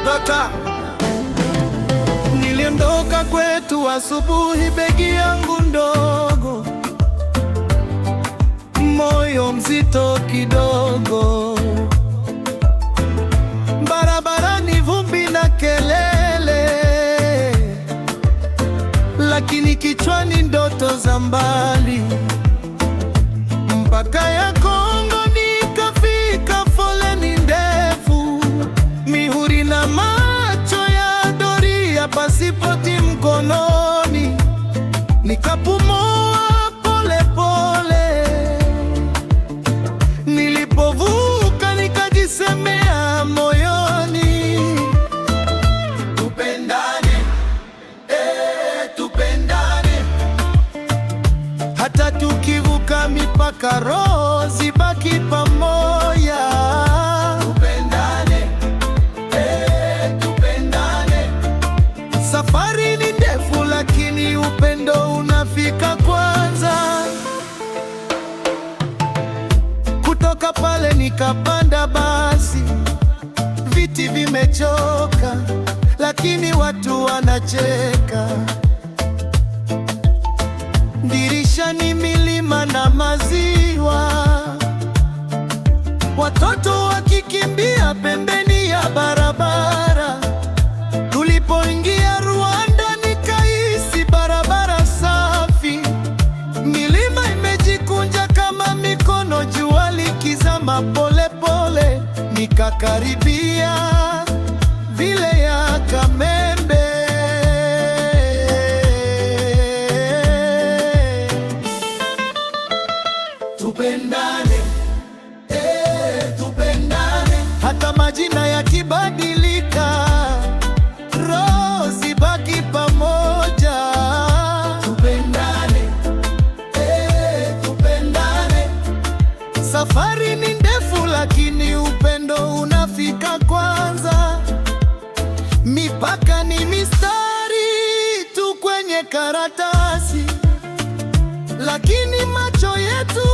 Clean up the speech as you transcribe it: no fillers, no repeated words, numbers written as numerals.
Dota. Niliondoka kwetu asubuhi, begi yangu ndogo, moyo mzito kidogo. Barabarani vumbi na kelele, lakini kichwani ndoto za mbali. Mpaka ya Kongo nikafika, foleni ndefu, mihuri na macho ya doria, pasipoti mkononi, nikapumua pole pole. Nilipovuka nikajisemea moyoni, tupendane, tupendane. Hata tukivuka mipaka, roho zibaki pamoja. Tupendane, tupendane. Safari ni ndefu, lakini upendo unafika kwanza. Kutoka pale nikapanda basi, viti vimechoka, lakini watu wanacheka. Dirishani milima na maziwa, watoto wakikimbia pembeni ya barabara. Tulipoingia Rwanda nikahisi barabara safi, milima imejikunja kama mikono, jua likizama pole pole. Nikakaribia vile ya Kamembe. Tupendane, tupendane. Hata majina yakibadilika, roho zibaki pamoja. Tupendane, tupendane. Safari ni ndefu, lakini upendo unafika kwanza. Mipaka ni mistari tu kwenye karatasi, lakini macho yetu